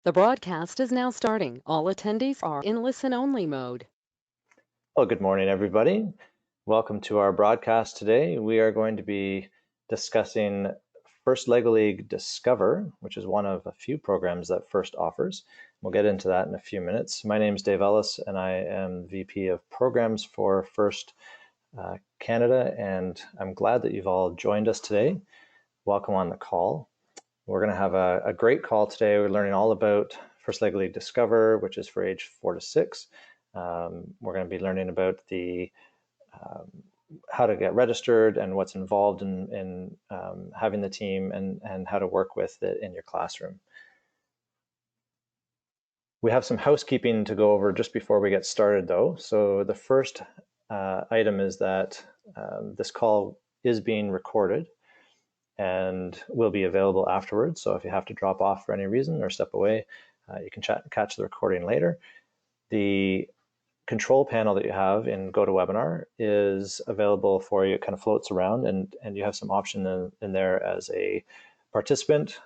The broadcast is now starting. All attendees are in listen-only mode. Well, good morning, everybody. Welcome to our broadcast today. We are going to be discussing First LEGO League Discover, which is one of a few programs that First offers. We'll get into that in a few minutes. My name is Dave Ellis, and I am VP of Programs for First Canada, and I'm glad that you've all joined us today. Welcome on the call. We're going to have a great call today. We're learning all about First LEGO League Discover, which is for age 4 to 6. We're going to be learning about the how to get registered and what's involved in having the team and how to work with it in your classroom. We have some housekeeping to go over just before we get started, though. So the first item is that this call is being recorded and will be available afterwards. So if you have to drop off for any reason or step away, you can catch the recording later. The control panel that you have in GoToWebinar is available for you. It kind of floats around, and you have some option in there as a participant.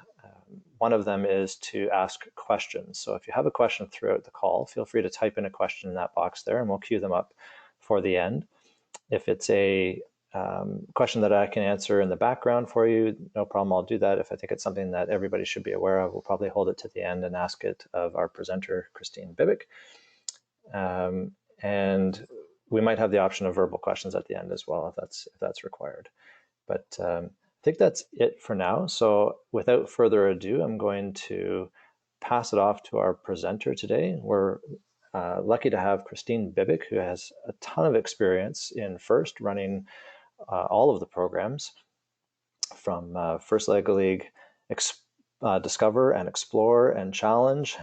One of them is to ask questions. So if you have a question throughout the call, feel free to type in a question in that box there, and we'll queue them up for the end. If it's a question that I can answer in the background for you, no problem, I'll do that. If I think it's something that everybody should be aware of, we'll probably hold it to the end and ask it of our presenter, Christine Bibick. And we might have the option of verbal questions at the end as well, if that's required. But I think that's it for now. So without further ado, I'm going to pass it off to our presenter today. We're lucky to have Christine Bibick, who has a ton of experience in First, running all of the programs from First LEGO League, Discover and Explore and Challenge,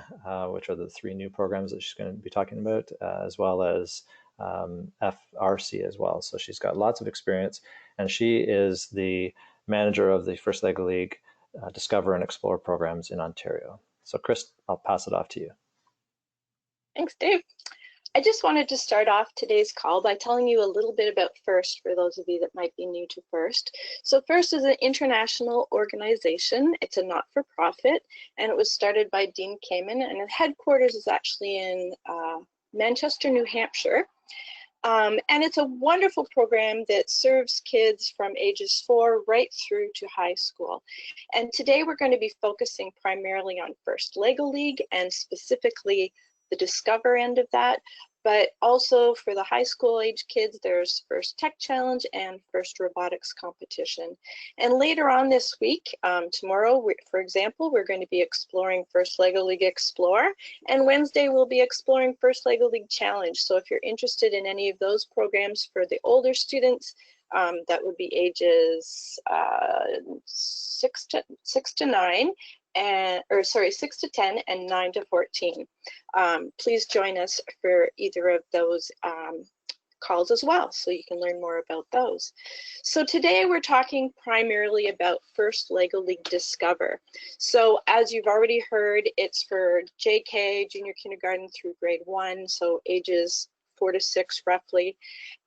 which are the 3 new programs that she's going to be talking about, as well as FRC as well. So she's got lots of experience, and she is the manager of the First LEGO League Discover and Explore programs in Ontario. So Chris, I'll pass it off to you. Thanks, Dave. I just wanted to start off today's call by telling you a little bit about First for those of you that might be new to First. So First is an international organization. It's a not-for-profit, and it was started by Dean Kamen, and the headquarters is actually in Manchester, New Hampshire. And it's a wonderful program that serves kids from ages 4 right through to high school. And today we're going to be focusing primarily on First LEGO League and specifically the Discover end of that, but also for the high school age kids, there's First Tech Challenge and First Robotics Competition. And later on this week, tomorrow, for example, we're going to be exploring First LEGO League Explore, and Wednesday we'll be exploring First LEGO League Challenge. So if you're interested in any of those programs for the older students, that would be ages 6 to 9. 6 to 10 and 9 to 14. Please join us for either of those calls as well, so you can learn more about those. So today we're talking primarily about First LEGO League Discover. So as you've already heard, it's for JK, junior kindergarten through grade 1, so ages 4 to 6 roughly.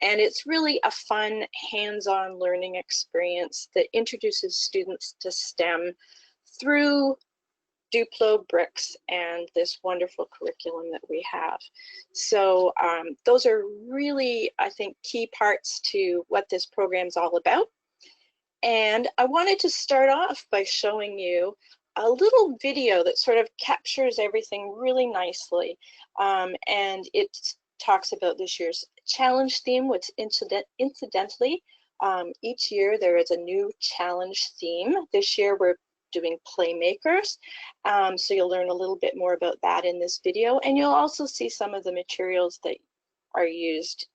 And it's really a fun hands-on learning experience that introduces students to STEM through Duplo bricks and this wonderful curriculum that we have. So those are really, I think, key parts to what this program's all about. And I wanted to start off by showing you a little video that sort of captures everything really nicely. And it talks about this year's challenge theme, which incidentally, each year there is a new challenge theme. This year we're doing playmakers, so you'll learn a little bit more about that in this video, and you'll also see some of the materials that are used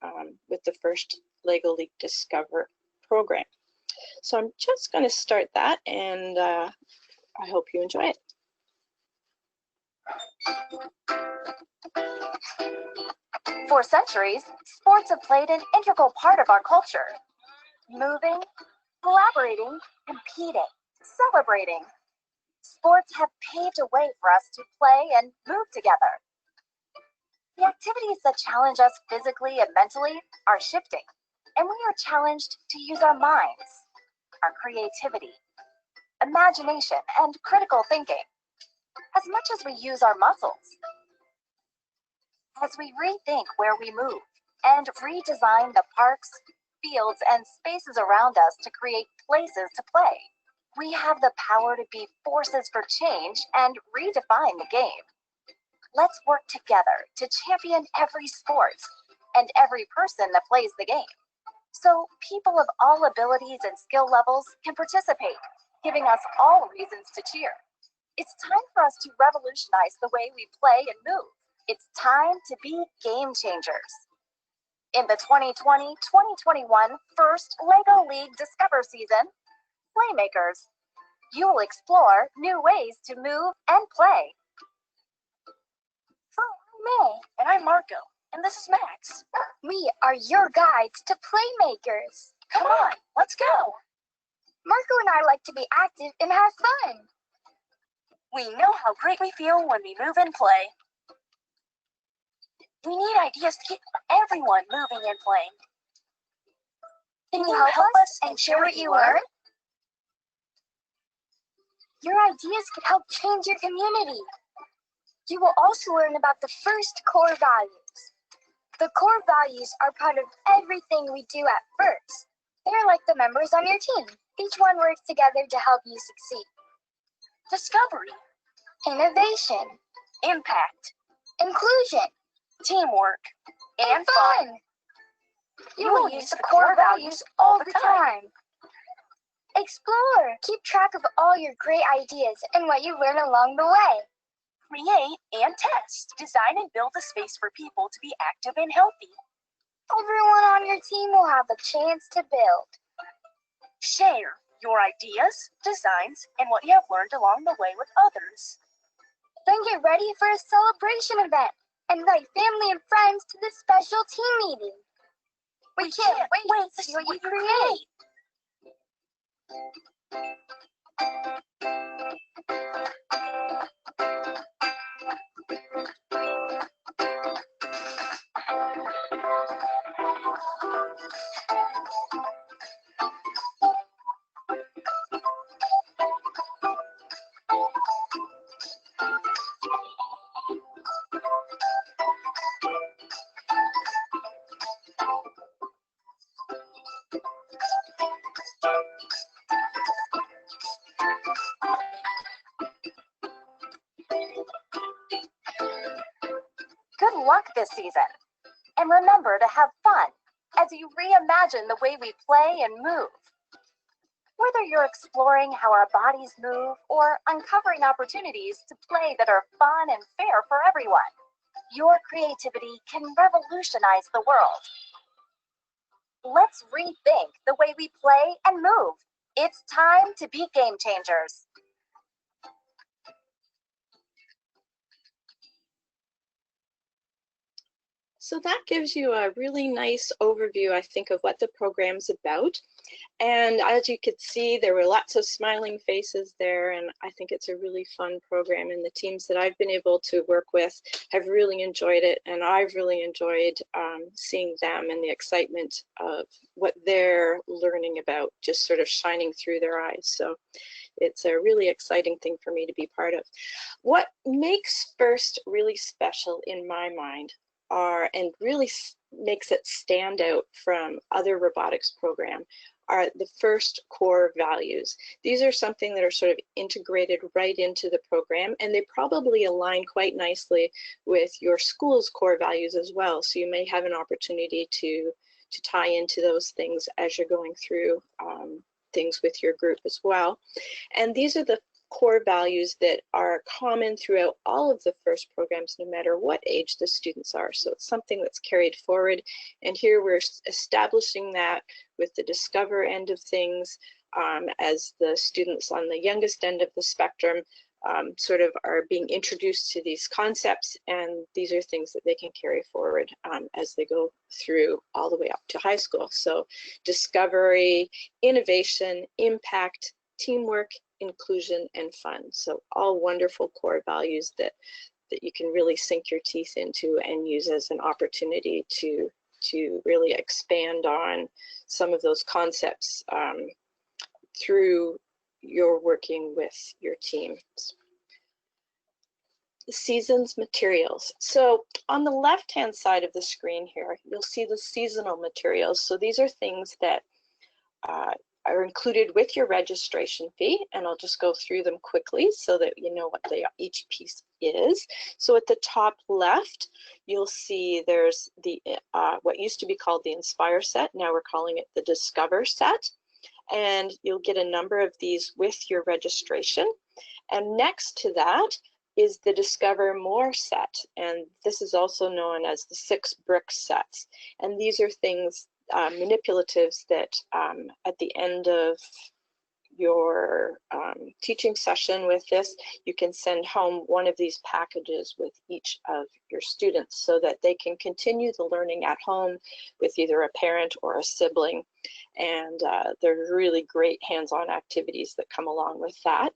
with the First LEGO League Discover program. So I'm just going to start that, and I hope you enjoy it. For centuries, sports have played an integral part of our culture. Moving, collaborating, competing, celebrating. Sports have paved a way for us to play and move together. The activities that challenge us physically and mentally are shifting, and we are challenged to use our minds, our creativity, imagination, and critical thinking. as much as we use our muscles. As we rethink where we move and redesign the parks, fields, and spaces around us to create places to play, we have the power to be forces for change and redefine the game. Let's work together to champion every sport and every person that plays the game, so people of all abilities and skill levels can participate, giving us all reasons to cheer. It's time for us to revolutionize the way we play and move. It's time to be game changers. In the 2020-2021 first LEGO League Discover season, Playmakers, you will explore new ways to move and play. Hi, I'm May. And I'm Marco. And this is Max. We are your guides to Playmakers. Come on, let's go. Marco and I like to be active and have fun. We know how great we feel when we move and play. We need ideas to get everyone moving and playing. Can you help us and share what you learn? Your ideas could help change your community. You will also learn about the first core values. The core values are part of everything we do at first. They're like the members on your team. Each one works together to help you succeed. Discovery, Innovation, impact, inclusion, teamwork, and fun. You will use the core values all the time. Explore. Keep track of all your great ideas and what you learn along the way. Create and test. Design and build a space for people to be active and healthy. Everyone on your team will have a chance to build. Share your ideas, designs, and what you have learned along the way with others. Then get ready for a celebration event and invite family and friends to this special team meeting. We can't wait to see what you create. Good luck this season. And remember to have fun as you reimagine the way we play and move. Whether you're exploring how our bodies move or uncovering opportunities to play that are fun and fair for everyone, your creativity can revolutionize the world. Let's rethink the way we play and move. It's time to be game changers. So that gives you a really nice overview, I think, of what the program's about. And as you could see, there were lots of smiling faces there, and I think it's a really fun program, and the teams that I've been able to work with have really enjoyed it, and I've really enjoyed seeing them and the excitement of what they're learning about just sort of shining through their eyes. So it's a really exciting thing for me to be part of. What makes FIRST really special in my mind and really makes it stand out from other robotics program are the first core values. These are something that are sort of integrated right into the program, and they probably align quite nicely with your school's core values as well. So you may have an opportunity to tie into those things as you're going through things with your group as well. And these are the core values that are common throughout all of the FIRST programs, no matter what age the students are. So it's something that's carried forward. And here we're establishing that with the Discover end of things, as the students on the youngest end of the spectrum sort of are being introduced to these concepts, and these are things that they can carry forward as they go through all the way up to high school. So discovery, innovation, impact, teamwork, inclusion, and fun. So all wonderful core values that you can really sink your teeth into and use as an opportunity to really expand on some of those concepts through your working with your teams. season's materials. So on the left-hand side of the screen here, you'll see the seasonal materials. So these are things that are included with your registration fee, and I'll just go through them quickly so that you know what each piece is. So at the top left, you'll see there's the what used to be called the Inspire set. Now we're calling it the Discover set, and you'll get a number of these with your registration. And next to that is the Discover More set, and this is also known as the 6 brick sets. And these are things, manipulatives that at the end of your teaching session with this, you can send home one of these packages with each of your students so that they can continue the learning at home with either a parent or a sibling. And they're really great hands-on activities that come along with that.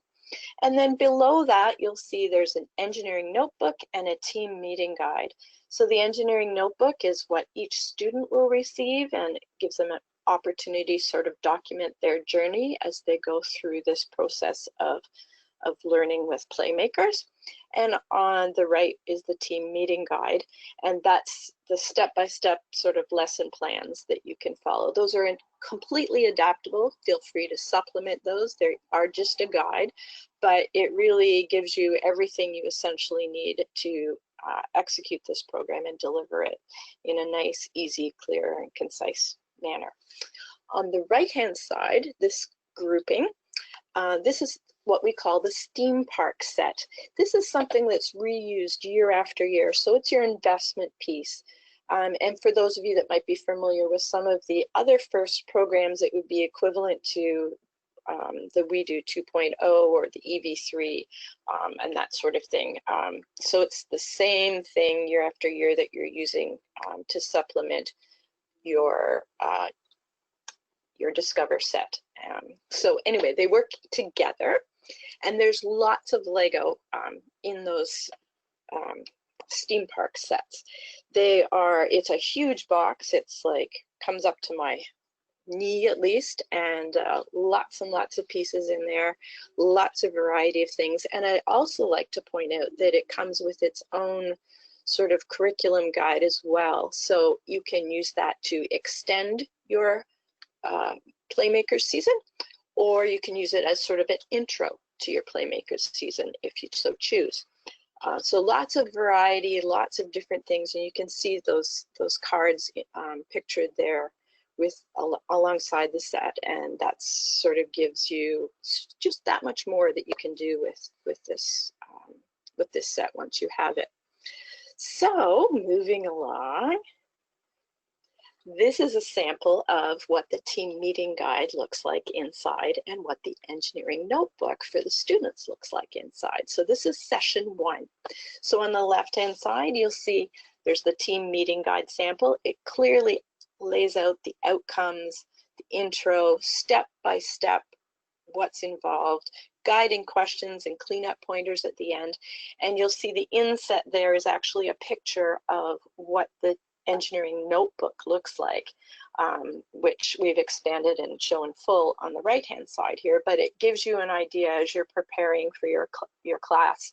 And then below that, you'll see there's an engineering notebook and a team meeting guide. So the engineering notebook is what each student will receive, and it gives them an opportunity to sort of document their journey as they go through this process of learning with playmakers. And on the right is the team meeting guide, and that's the step-by-step sort of lesson plans that you can follow. Those are completely adaptable. Feel free to supplement those. They are just a guide, but it really gives you everything you essentially need to execute this program and deliver it in a nice, easy, clear, and concise manner. On the right-hand side, this grouping, this is what we call the STEAM Park set. This is something that's reused year after year, so it's your investment piece. And for those of you that might be familiar with some of the other FIRST programs, it would be equivalent to the We Do 2.0 or the EV3 and that sort of thing. So it's the same thing year after year that you're using to supplement your Discover set. So anyway, they work together, and there's lots of Lego in those STEAM Park sets. It's a huge box. It's like, comes up to my knee at least, and lots and lots of pieces in there, lots of variety of things. And I also like to point out that it comes with its own sort of curriculum guide as well. So you can use that to extend your Playmakers season, or you can use it as sort of an intro to your Playmakers season if you so choose. So lots of variety, lots of different things, and you can see those cards pictured there alongside the set, and that sort of gives you just that much more that you can do with this set once you have it. So moving along, this is a sample of what the team meeting guide looks like inside and what the engineering notebook for the students looks like inside. So this is session 1. So on the left-hand side, you'll see there's the team meeting guide sample. It clearly lays out the outcomes, the intro, step by step, what's involved, guiding questions and cleanup pointers at the end. And you'll see the inset there is actually a picture of what the engineering notebook looks like, which we've expanded and shown full on the right-hand side here, but it gives you an idea as you're preparing for your class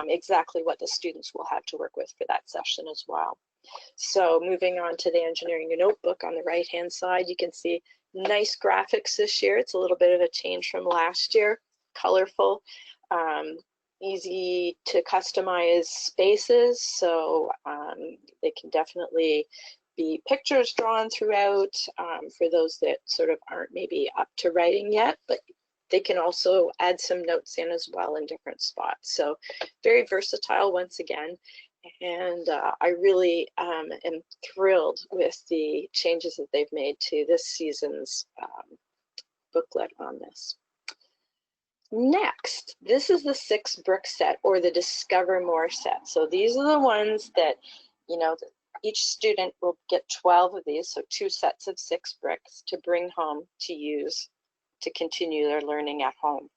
exactly what the students will have to work with for that session as well. So moving on to the engineering notebook on the right-hand side, you can see nice graphics this year. It's a little bit of a change from last year, colorful, easy to customize spaces, so they can definitely be pictures drawn throughout for those that sort of aren't maybe up to writing yet, but they can also add some notes in as well in different spots. So very versatile once again, and I really am thrilled with the changes that they've made to this season's booklet on this. Next, this is the 6 brick set, or the Discover More set. So these are the ones that, you know, each student will get 12 of these, so 2 sets of 6 bricks to bring home to use to continue their learning at home.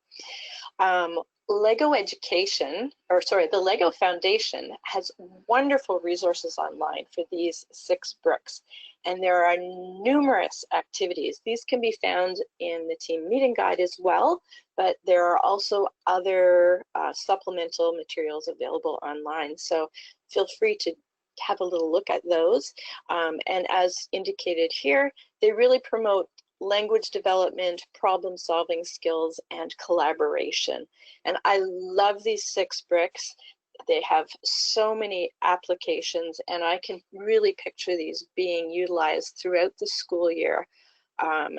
LEGO Education, or sorry, the LEGO Foundation has wonderful resources online for these 6 bricks, and there are numerous activities. These can be found in the team meeting guide as well, but there are also other supplemental materials available online. So feel free to have a little look at those. And as indicated here, they really promote language development, problem solving skills, and collaboration. And I love these 6 bricks. They have so many applications, and I can really picture these being utilized throughout the school year,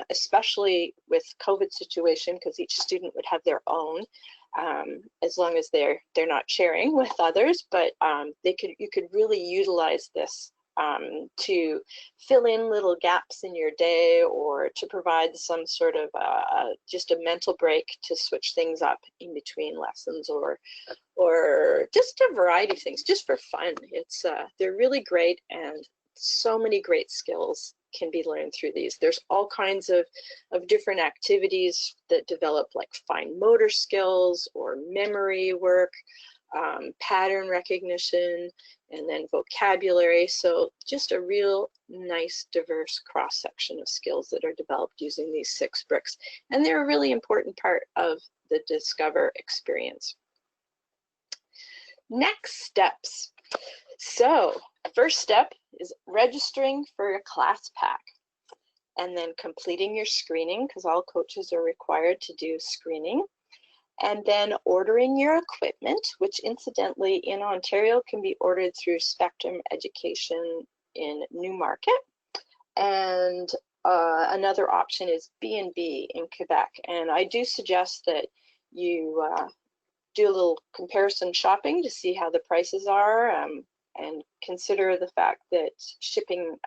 especially with COVID situation, because each student would have their own, as long as they're not sharing with others. But you could really utilize this to fill in little gaps in your day, or to provide some sort of just a mental break to switch things up in between lessons, or just a variety of things, just for fun. It's they're really great, and so many great skills can be learned through these. There's all kinds of different activities that develop, like fine motor skills or memory work, pattern recognition, and then vocabulary. So just a real nice, diverse cross-section of skills that are developed using these 6 bricks. And they're a really important part of the Discover experience. Next steps. So first step is registering for a class pack, and then completing your screening, because all coaches are required to do screening. And then ordering your equipment, which incidentally in Ontario can be ordered through Spectrum Education in Newmarket. And another option is B&B in Quebec. And I do suggest that you do a little comparison shopping to see how the prices are, and consider the fact that shipping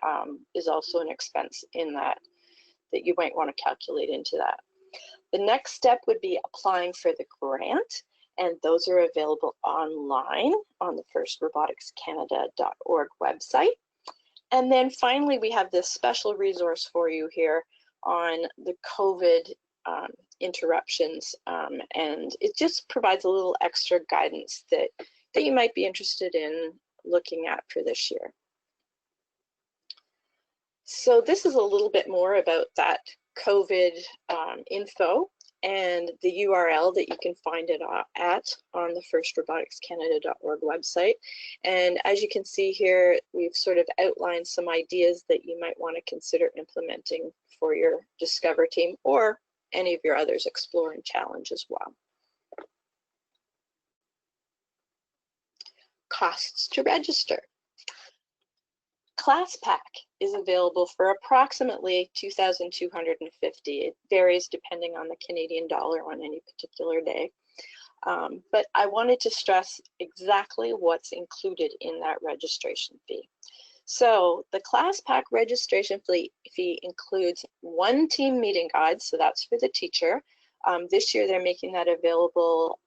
is also an expense in that you might want to calculate into that. The next step would be applying for the grant, and those are available online on the firstroboticscanada.org website. And then finally, we have this special resource for you here on the COVID interruptions, and it just provides a little extra guidance that you might be interested in looking at for this year. So this is a little bit more about that COVID info and the URL that you can find it at on the firstroboticscanada.org website. And as you can see here, we've sort of outlined some ideas that you might want to consider implementing for your Discover team, or any of your others Explore and Challenge as well. Costs to register. Class Pack is available for approximately $2,250. It varies depending on the Canadian dollar on any particular day. But I wanted to stress exactly what's included in that registration fee. So the Class Pack registration fee includes 1 team meeting guide, so that's for the teacher. This year they're making that available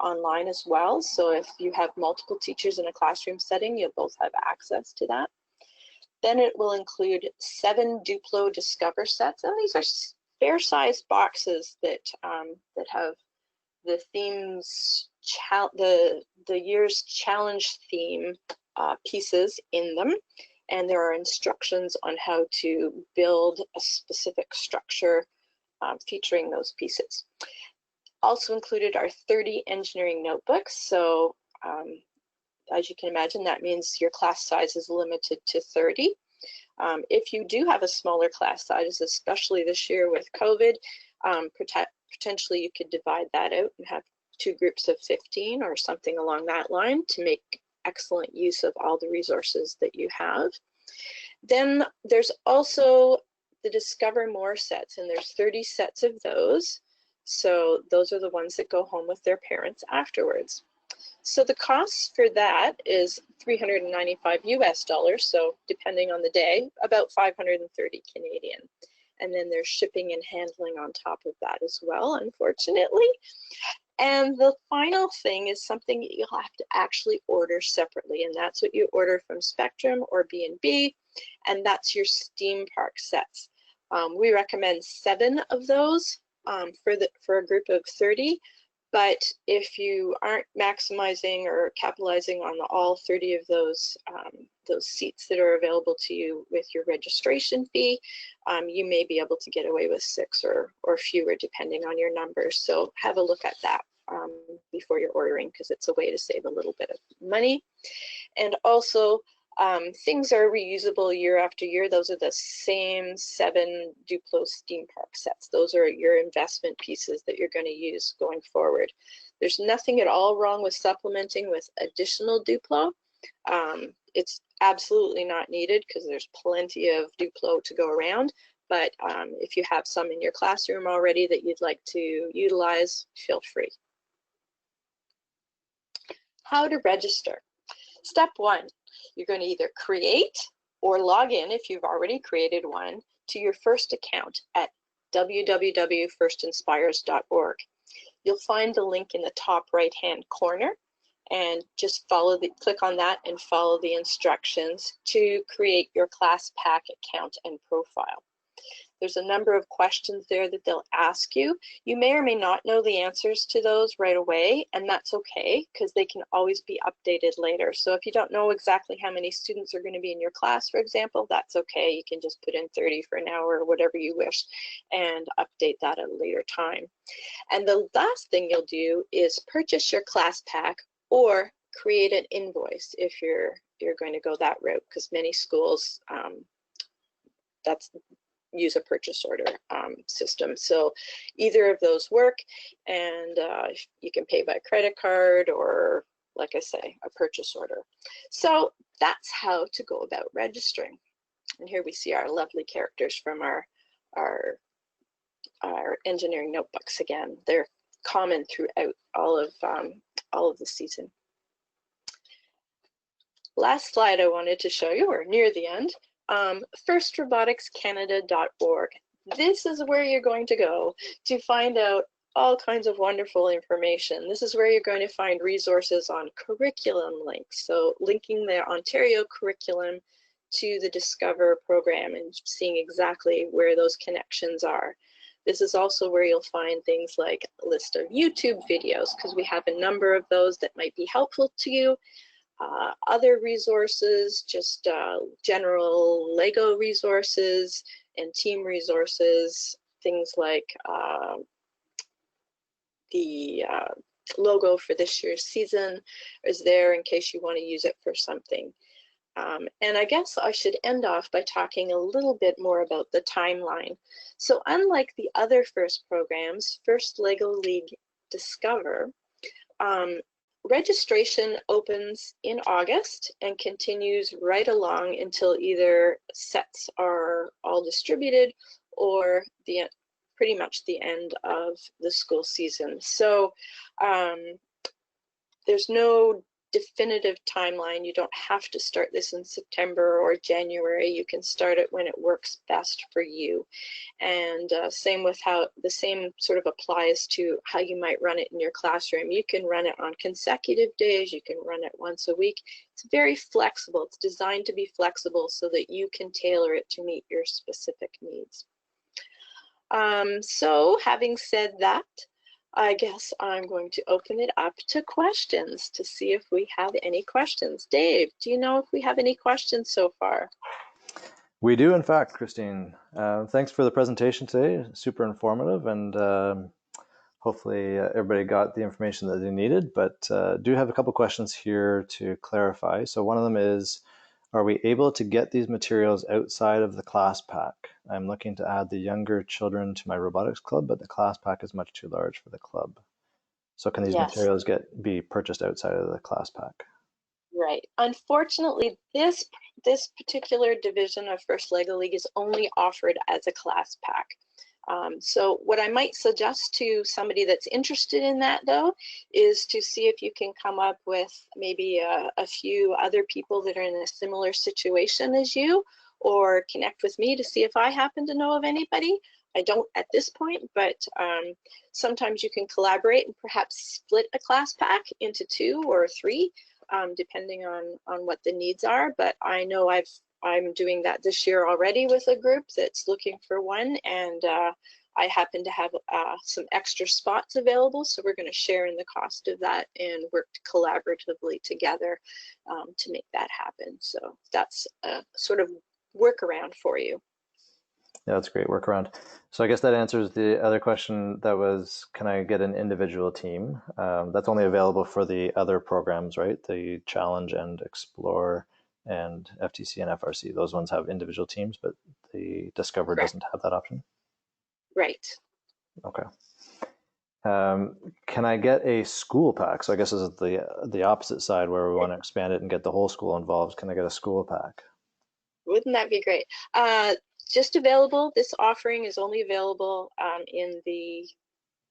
online as well. So if you have multiple teachers in a classroom setting, you'll both have access to that. Then it will include 7 Duplo Discover sets, and these are fair-sized boxes that have the themes, the year's challenge theme pieces in them, and there are instructions on how to build a specific structure featuring those pieces. Also included are 30 engineering notebooks. So as you can imagine, that means your class size is limited to 30. If you do have a smaller class size, especially this year with COVID, potentially you could divide that out and have 2 groups of 15 or something along that line to make excellent use of all the resources that you have. Then there's also the Discover More sets, and there's 30 sets of those. So those are the ones that go home with their parents afterwards. So the cost for that is $395 US, so depending on the day, about 530 Canadian. And then there's shipping and handling on top of that as well, unfortunately. And the final thing is something that you'll have to actually order separately, and that's what you order from Spectrum or B&B, and that's your Steam Park sets. We recommend 7 of those for a group of 30, But if you aren't maximizing or capitalizing on all 30 of those seats that are available to you with your registration fee, you may be able to get away with 6 or fewer depending on your numbers. So have a look at that before you're ordering, because it's a way to save a little bit of money. And also, things are reusable year after year. Those are the same 7 Duplo steam park sets. Those are your investment pieces that you're going to use going forward. There's nothing at all wrong with supplementing with additional Duplo. It's absolutely not needed because there's plenty of Duplo to go around. But if you have some in your classroom already that you'd like to utilize, feel free. How to register. Step 1. You're going to either create or log in, if you've already created one, to your first account at www.firstinspires.org. You'll find the link in the top right-hand corner, and just click on that and follow the instructions to create your ClassPack account and profile. There's a number of questions there that they'll ask you. You may or may not know the answers to those right away, and that's okay, because they can always be updated later. So if you don't know exactly how many students are going to be in your class, for example, that's okay. You can just put in 30 for an hour or whatever you wish and update that at a later time. And the last thing you'll do is purchase your ClassPack or create an invoice if you're going to go that route, because many schools use a purchase order system. So either of those work, and you can pay by credit card or, like I say, a purchase order. So that's how to go about registering. And here we see our lovely characters from our engineering notebooks again. They're common throughout all of the season. Last slide I wanted to show you, or near the end, firstroboticscanada.org. This is where you're going to go to find out all kinds of wonderful information. This is where you're going to find resources on curriculum links. So linking the Ontario curriculum to the Discover program and seeing exactly where those connections are. This is also where you'll find things like a list of YouTube videos, because we have a number of those that might be helpful to you. Other resources, just general LEGO resources and team resources, things like the logo for this year's season is there in case you want to use it for something. And I guess I should end off by talking a little bit more about the timeline. So unlike the other FIRST programs, FIRST LEGO League Discover, registration opens in August and continues right along until either sets are all distributed or pretty much the end of the school season. So there's no definitive timeline. You don't have to start this in September or January. You can start it when it works best for you. And same with how the same sort of applies to how you might run it in your classroom. You can run it on consecutive days. You can run it once a week. It's very flexible. It's designed to be flexible so that you can tailor it to meet your specific needs. So having said that, I guess I'm going to open it up to questions to see if we have any questions. Dave, do you know if we have any questions so far? We do, in fact, Christine. Thanks for the presentation today. Super informative, and hopefully everybody got the information that they needed, but do have a couple questions here to clarify. So one of them is, are we able to get these materials outside of the class pack? I'm looking to add the younger children to my robotics club, but the class pack is much too large for the club. So can these materials be purchased outside of the class pack? Right. Unfortunately, this particular division of First LEGO League is only offered as a class pack. So what I might suggest to somebody that's interested in that, though, is to see if you can come up with maybe a few other people that are in a similar situation as you, or connect with me to see if I happen to know of anybody. I don't at this point, but sometimes you can collaborate and perhaps split a class pack into 2 or 3, depending on what the needs are. But I know I'm doing that this year already with a group that's looking for one, and I happen to have some extra spots available, so we're going to share in the cost of that and work collaboratively together to make that happen. So that's a sort of workaround for you. Yeah, that's a great workaround. So I guess that answers the other question that was, can I get an individual team? That's only available for the other programs, right? The Challenge and Explore and FTC and FRC. Those ones have individual teams, but the Discover Correct. doesn't have that option. Right. Okay. Can I get a school pack? So I guess this is the opposite side where we want to expand it and get the whole school involved. Can I get a school pack? Wouldn't that be great? Just available. This offering is only available in the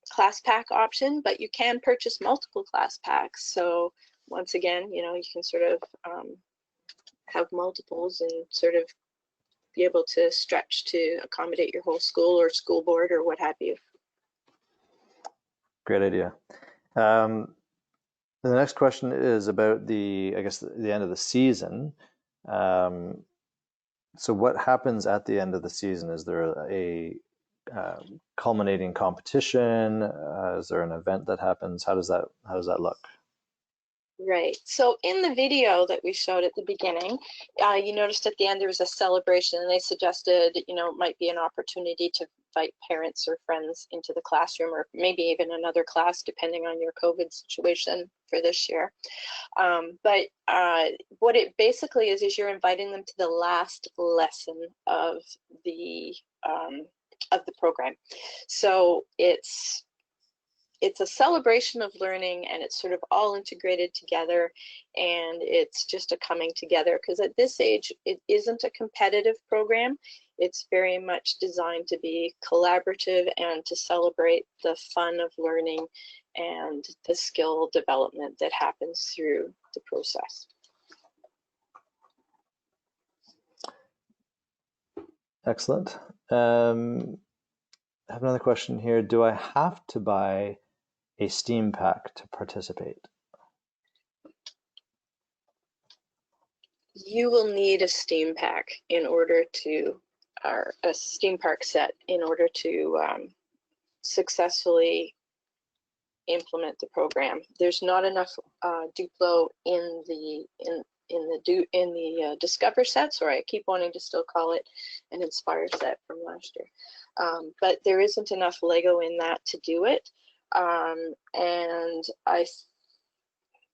class pack option, but you can purchase multiple class packs. So once again, you know, you can sort of have multiples and sort of be able to stretch to accommodate your whole school or school board or what have you. Great idea. The next question is about I guess the end of the season. So what happens at the end of the season? Is there a culminating competition? Is there an event that happens? How does that look? Right. So in the video that we showed at the beginning, you noticed at the end there was a celebration, and they suggested, you know, it might be an opportunity to invite parents or friends into the classroom, or maybe even another class, depending on your COVID situation for this year. But what it basically is you're inviting them to the last lesson of the program. So it's a celebration of learning, and it's sort of all integrated together, and it's just a coming together, because at this age it isn't a competitive program. It's very much designed to be collaborative and to celebrate the fun of learning and the skill development that happens through the process. Excellent. I have another question here. Do I have to buy a Steam pack to participate? You will need a Steam pack in order to, or a Steam Park set in order to successfully implement the program. There's not enough Duplo in the Discover sets, or I keep wanting to still call it an Inspire set from last year. But there isn't enough Lego in that to do it. And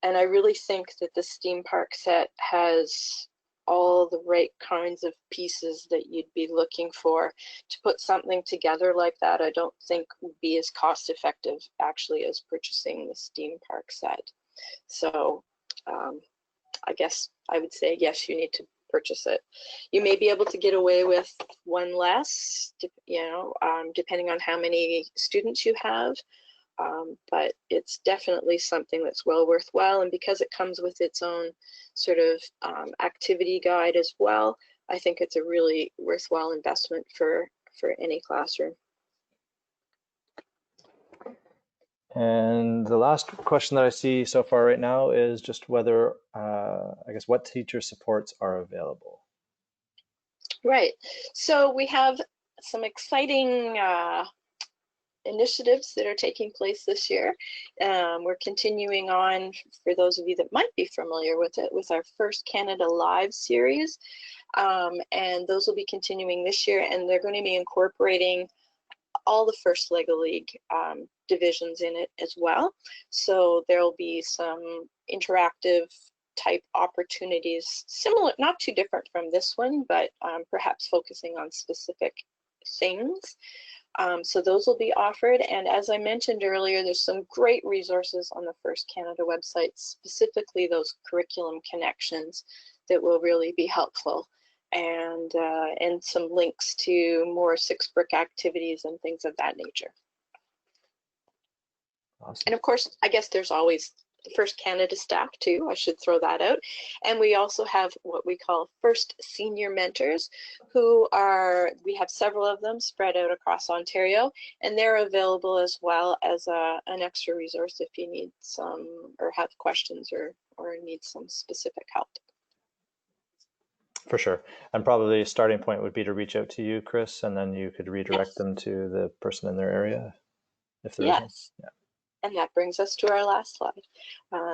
I really think that the Steam Park set has all the right kinds of pieces that you'd be looking for. To put something together like that, I don't think would be as cost effective actually as purchasing the Steam Park set. So I guess I would say yes, you need to purchase it. You may be able to get away with one less, you know, depending on how many students you have. But it's definitely something that's well worthwhile, and because it comes with its own sort of activity guide as well, I think it's a really worthwhile investment for any classroom. And the last question that I see so far right now is just whether, I guess, what teacher supports are available. Right. So we have some exciting initiatives that are taking place this year. We're continuing on, for those of you that might be familiar with it, with our First Canada Live series. And those will be continuing this year, and they're going to be incorporating all the First LEGO League divisions in it as well. So there'll be some interactive type opportunities, similar, not too different from this one, but perhaps focusing on specific things. So those will be offered, and as I mentioned earlier, there's some great resources on the First Canada website, specifically those curriculum connections that will really be helpful, and some links to more 6-brick activities and things of that nature. Awesome. And of course, I guess there's always First Canada staff too, I should throw that out. And we also have what we call First Senior Mentors, who are, we have several of them spread out across Ontario, and they're available as well as an extra resource if you need some, or have questions, or need some specific help. For sure. And probably a starting point would be to reach out to you, Chris, and then you could redirect them to the person in their area if there is one. Yes. Yeah. And that brings us to our last slide.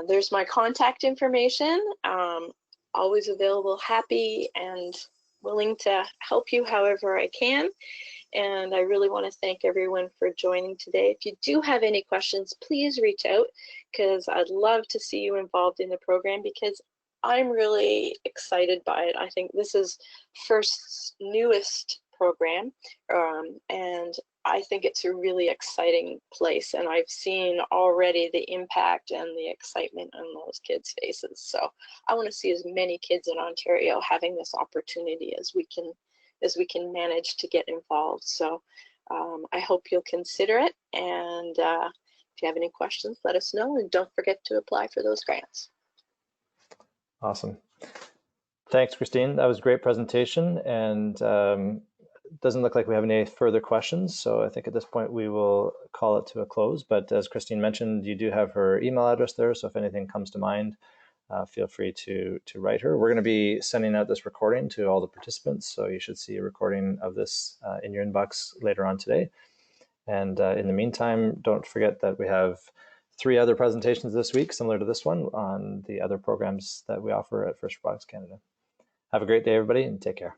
There's my contact information. Always available, happy and willing to help you however I can. And I really want to thank everyone for joining today. If you do have any questions, please reach out, because I'd love to see you involved in the program, because I'm really excited by it. I think this is FIRST's newest program, and I think it's a really exciting place, and I've seen already the impact and the excitement on those kids' faces. So I want to see as many kids in Ontario having this opportunity as we can manage to get involved. So I hope you'll consider it, and if you have any questions, let us know, and don't forget to apply for those grants. Awesome. Thanks, Christine. That was a great presentation, and doesn't look like we have any further questions. So I think at this point we will call it to a close. But as Christine mentioned, you do have her email address there. So if anything comes to mind, feel free to write her. We're going to be sending out this recording to all the participants. So you should see a recording of this in your inbox later on today. And in the meantime, don't forget that we have 3 other presentations this week, similar to this one, on the other programs that we offer at First Robotics Canada. Have a great day, everybody, and take care.